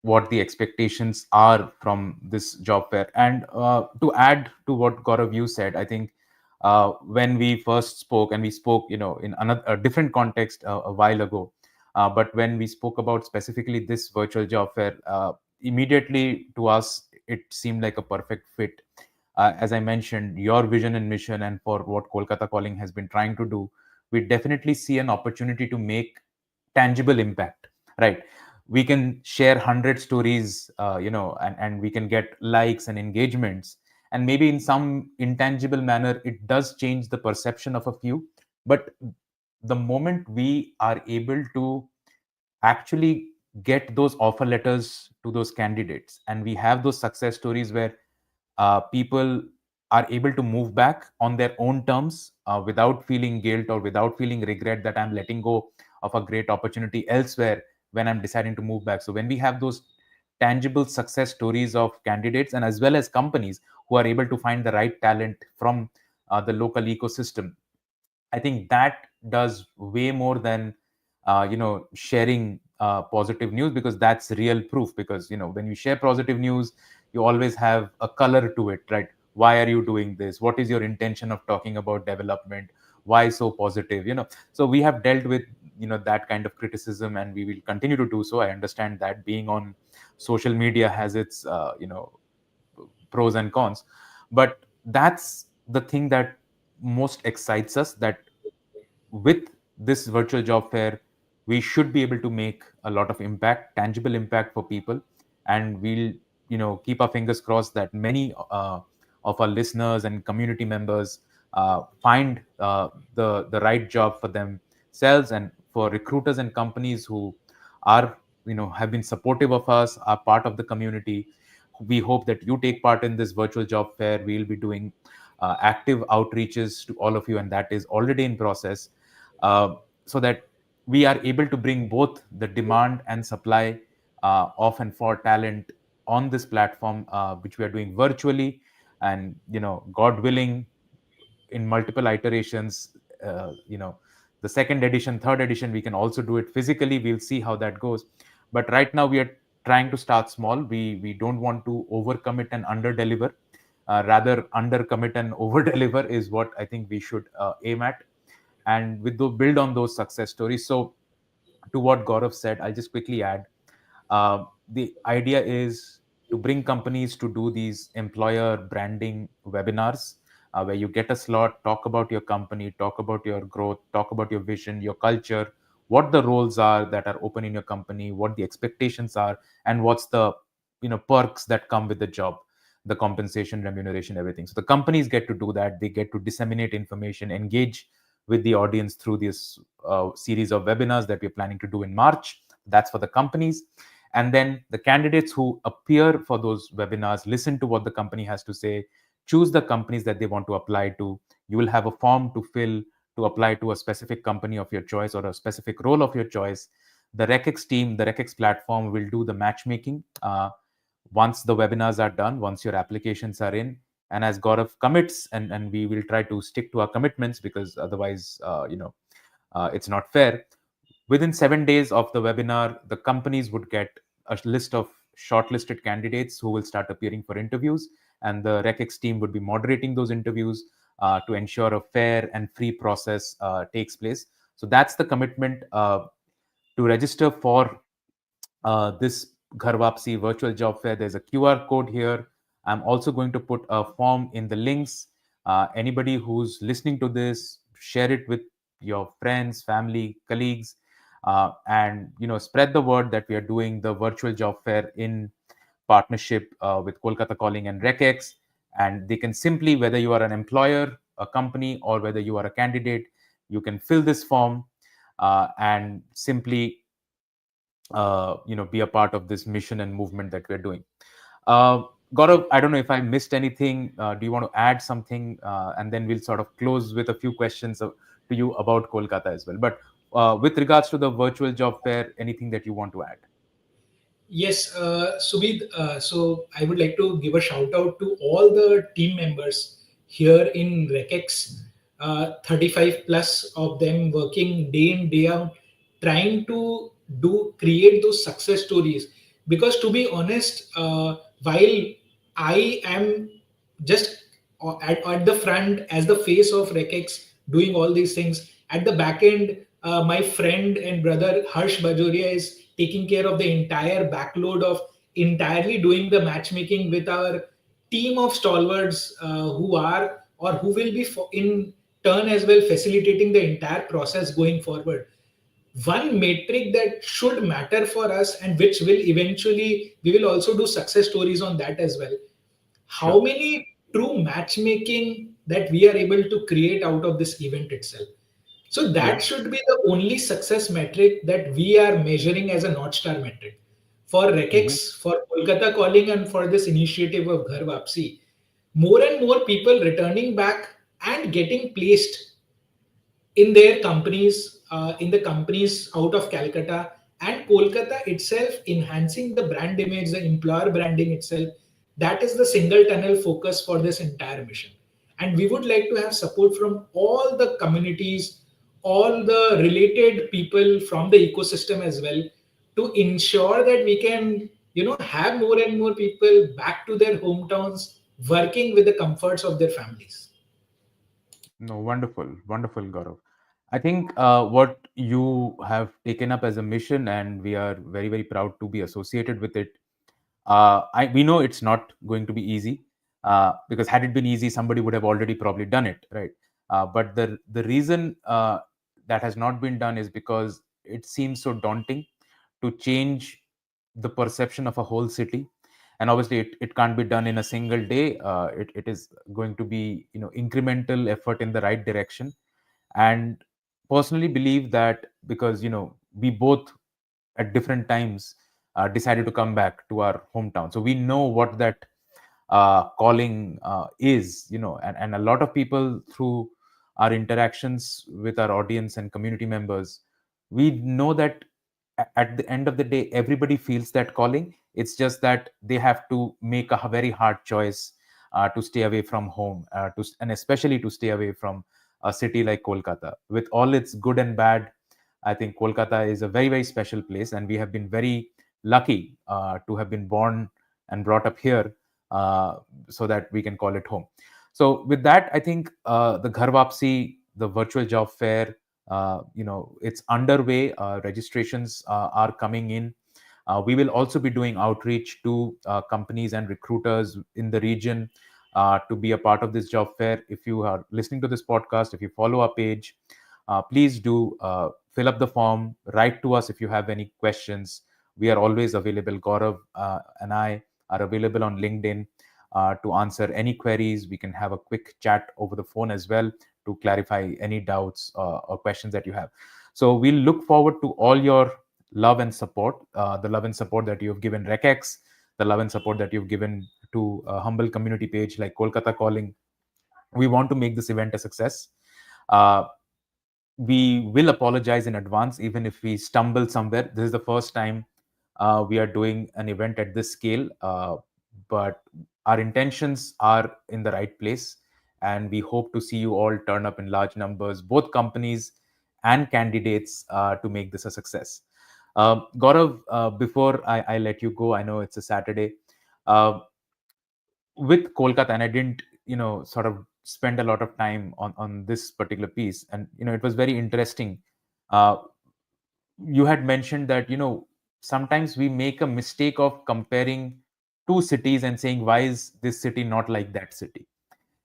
what the expectations are from this job fair. And to add to what Gaurav you said, I think when we first spoke, and we spoke, in another a different context a while ago, but when we spoke about specifically this virtual job fair, immediately to us it seemed like a perfect fit. As I mentioned, your vision and mission, and for what Kolkata Calling has been trying to do, we definitely see an opportunity to make tangible impact, right? We can share 100 stories, and we can get likes and engagements, and maybe in some intangible manner it does change the perception of a few. But the moment we are able to actually get those offer letters to those candidates, and we have those success stories where people are able to move back on their own terms, without feeling guilt or without feeling regret that I'm letting go of a great opportunity elsewhere when I'm deciding to move back. So when we have those tangible success stories of candidates and as well as companies who are able to find the right talent from the local ecosystem, I think that does way more than sharing positive news, because that's real proof. Because when you share positive news, you always have a color to it, right? Why are you doing this? What is your intention of talking about development? Why so positive? So we have dealt with that kind of criticism, and we will continue to do so. I understand that being on social media has its pros and cons, but that's the thing that most excites us, that with this virtual job fair, we should be able to make a lot of impact, tangible impact for people. And we'll keep our fingers crossed that many of our listeners and community members find the right job for themselves. And for recruiters and companies who are have been supportive of us, are part of the community, we hope that you take part in this virtual job fair. We'll be doing active outreaches to all of you, and that is already in process, uh, so that we are able to bring both the demand and supply of and for talent on this platform, which we are doing virtually. And God willing, in multiple iterations, the second edition, third edition, we can also do it physically. We'll see how that goes. But right now we are trying to start small. We don't want to overcommit and underdeliver. Rather, undercommit and overdeliver is what I think we should aim at, and with those, build on those success stories. So to what Gaurav said, I'll just quickly add, the idea is to bring companies to do these employer branding webinars, where you get a slot, talk about your company, talk about your growth, talk about your vision, your culture, what the roles are that are open in your company, what the expectations are, and what's the perks that come with the job, the compensation, remuneration, everything. So the companies get to do that. They get to disseminate information, engage with the audience through this series of webinars that we're planning to do in March. That's for the companies. And then the candidates who appear for those webinars listen to what the company has to say, choose the companies that they want to apply to. You will have a form to fill to apply to a specific company of your choice or a specific role of your choice. The RecEx team, the RecEx platform, will do the matchmaking once the webinars are done, once your applications are in. And as Gaurav commits, and we will try to stick to our commitments, because otherwise it's not fair. Within 7 days of the webinar, the companies would get a list of shortlisted candidates who will start appearing for interviews, and the RecEx team would be moderating those interviews to ensure a fair and free process takes place. So that's the commitment. To register for this Ghar Wapsi virtual job fair, there's a QR code here. I'm also going to put a form in the links. Anybody who's listening to this, share it with your friends, family, colleagues, and spread the word that we are doing the virtual job fair in partnership with Kolkata Calling and RecEx. And they can simply, whether you are an employer, a company, or whether you are a candidate, you can fill this form and simply be a part of this mission and movement that we're doing. uh, Gaurav, I don't know if I missed anything. Do you want to add something, and then we'll sort of close with a few questions to you about Kolkata as well. But with regards to the virtual job fair, anything that you want to add? Yes, Subid. So I would like to give a shout out to all the team members here in RecEx, 35 plus of them working day in, day out, trying to create those success stories. Because to be honest, while I am just at the front as the face of RecEx doing all these things, at the back end, my friend and brother Harsh Bajoria is taking care of the entire backload of entirely doing the matchmaking with our team of stalwarts who are or who will be in turn as well facilitating the entire process going forward. One metric that should matter for us, and which will eventually we will also do success stories on that as well, how Sure. many true matchmaking that we are able to create out of this event itself. So Yeah. that should be the only success metric that we are measuring as a North Star metric. For Hmm. RecEx, for Kolkata Calling, and for this initiative of Ghar Wapsi, more and more people returning back and getting placed in their companies, in the companies out of Calcutta and Kolkata itself, enhancing the brand image, the employer branding itself. That is the single tunnel focus for this entire mission. And we would like to have support from all the communities, all the related people from the ecosystem as well, to ensure that we can, have more and more people back to their hometowns, working with the comforts of their families. No, wonderful, wonderful, Gaurav. I think what you have taken up as a mission, and we are very, very proud to be associated with it. We know it's not going to be easy, because had it been easy, somebody would have already probably done it, right? But the reason that has not been done is because it seems so daunting to change the perception of a whole city, and obviously it can't be done in a single day. It is going to be, incremental effort in the right direction. And personally believe that, because we both at different times decided to come back to our hometown, so we know what that calling is, and a lot of people, through our interactions with our audience and community members, we know that at the end of the day, everybody feels that calling. It's just that they have to make a very hard choice to stay away from home, and especially to stay away from a city like Kolkata. With all its good and bad, I think Kolkata is a very, very special place, and we have been very lucky to have been born and brought up here, uh, so that we can call it home. So, with that, I think the Ghar Vapsi, the virtual job fair, it's underway. Registrations are coming in. We will also be doing outreach to companies and recruiters in the region to be a part of this job fair. If you are listening to this podcast, if you follow our page, please do fill up the form, write to us if you have any questions. We are always available. Gaurav and I are available on LinkedIn to answer any queries. We can have a quick chat over the phone as well to clarify any doubts or questions that you have. So we'll look forward to all your love and support, the love and support that you've given RecEx, the love and support that you've given to a humble community page like Kolkata Calling. We want to make this event a success. Uh, we will apologize in advance even if we stumble somewhere. This is the first time we are doing an event at this scale, but our intentions are in the right place, and we hope to see you all turn up in large numbers, both companies and candidates, to make this a success. Gaurav, before I let you go, I know it's a Saturday. Uh, with Kolkata, and I didn't, sort of spend a lot of time on this particular piece, and it was very interesting. Uh, you had mentioned that sometimes we make a mistake of comparing two cities and saying, why is this city not like that city?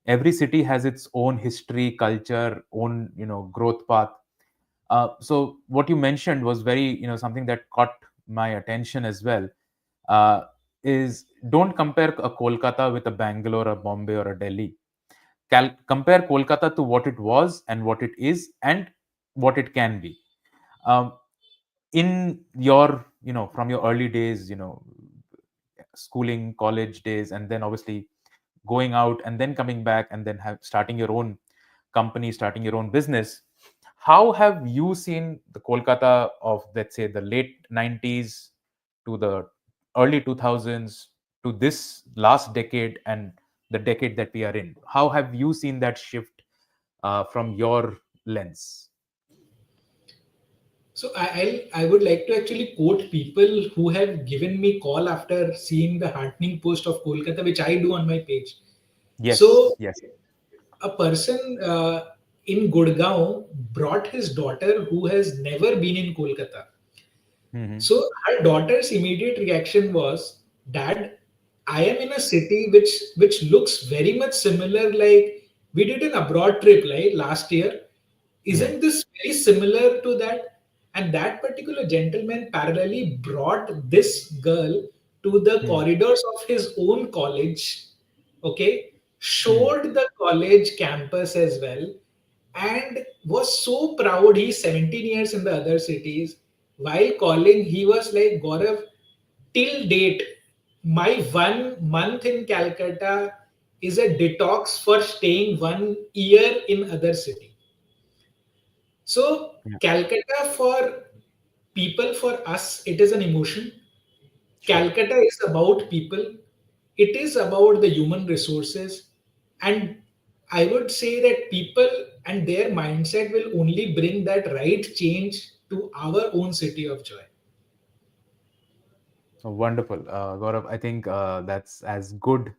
Every city has its own history, culture, own growth path. So what you mentioned was very, something that caught my attention as well. uh, is don't compare a Kolkata with a Bangalore, a Bombay, or a Delhi. Compare Kolkata to what it was and what it is and what it can be. Um, in your, from your early days, schooling, college days, and then obviously going out and then coming back and then starting your own company, starting your own business. How have you seen the Kolkata of, let's say, the late 90s to the early 2000s to this last decade and the decade that we are in? How have you seen that shift from your lens? So I would like to actually quote people who have given me call after seeing the heartening post of Kolkata, which I do on my page. Yes, So yes. a person in Gurgaon brought his daughter who has never been in Kolkata. Hmm. So her daughter's immediate reaction was, "Dad, I am in a city which looks very much similar. Like we did an abroad trip like last year. Yeah. Isn't this very similar to that?" And that particular gentleman parallelly brought this girl to the Hmm. corridors of his own college. Okay, Hmm. showed the college campus as well, and was so proud. He's 17 years in the other cities. While calling, he was like, "Gaurav, till date, my 1 month in Calcutta is a detox for staying 1 year in other city." So Yeah. Calcutta for people, for us, it is an emotion. Sure. Calcutta is about people. It is about the human resources. And I would say that people and their mindset will only bring that right change to our own city of joy. Wonderful, Gaurav. I think that's as good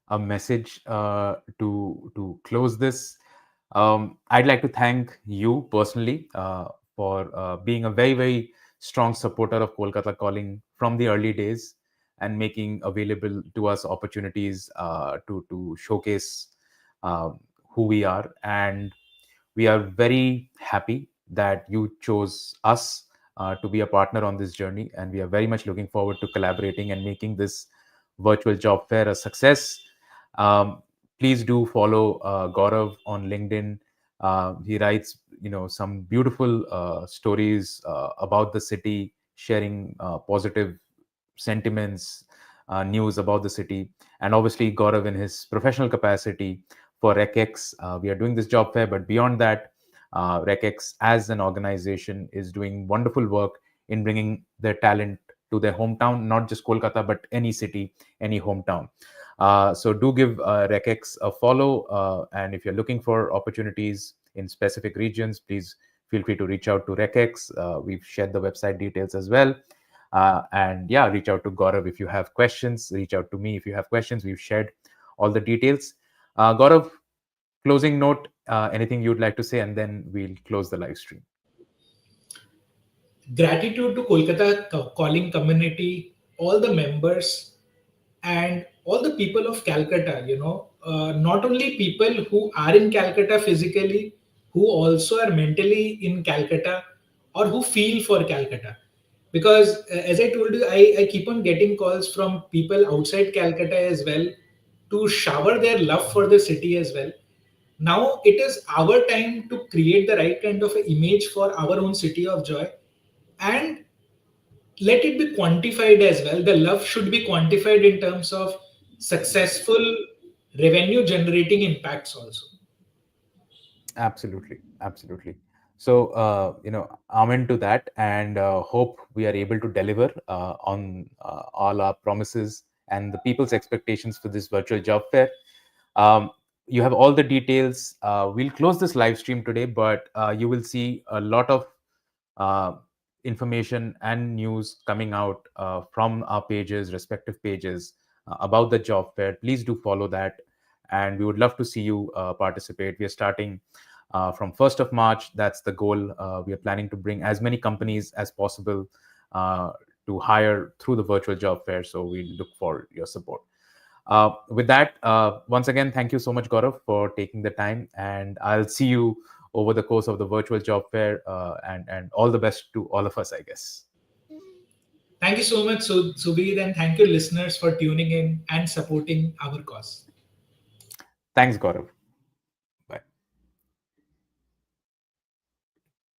a message to close this. I'd like to thank you personally for being a very strong supporter of Kolkata Calling from the early days and making available to us opportunities to showcase um who we are. And we are very happy that you chose us to be a partner on this journey, and we are very much looking forward to collaborating and making this virtual job fair a success. Um, Please do follow Gaurav on LinkedIn. He writes, some beautiful stories about the city, sharing positive sentiments, news about the city, and obviously Gaurav in his professional capacity for RecEx. We are doing this job fair, but beyond that, RecEx as an organization is doing wonderful work in bringing their talent to their hometown, not just Kolkata, but any city, any hometown. So do give RecEx a follow. And if you're looking for opportunities in specific regions, please feel free to reach out to RecEx. We've shared the website details as well. And yeah, reach out to Gaurav if you have questions. Reach out to me if you have questions. We've shared all the details. Gaurav, closing note, anything you'd like to say, and then we'll close the live stream. Gratitude to Kolkata calling community, all the members, and all the people of Calcutta. Not only people who are in Calcutta physically, who also are mentally in Calcutta or who feel for Calcutta. Because as I told you, I keep on getting calls from people outside Calcutta as well to shower their love for the city as well. Now it is our time to create the right kind of a image for our own city of joy, and let it be quantified as well. The love should be quantified in terms of successful revenue generating impacts also. Absolutely, absolutely. So, amen to that, and hope we are able to deliver on all our promises and the people's expectations for this virtual job fair. Um, you have all the details. We'll close this live stream today, but you will see a lot of uh, information and news coming out from our pages, respective pages, about the job fair. Please do follow that, and we would love to see you participate. We are starting from 1st of March. That's the goal. We are planning to bring as many companies as possible uh, to hire through the virtual job fair. So we look for your support. With that, once again, thank you so much, Gaurav, for taking the time. And I'll see you over the course of the virtual job fair. And all the best to all of us, I guess. Thank you so much, Subir, and thank you, listeners, for tuning in and supporting our cause. Thanks, Gaurav.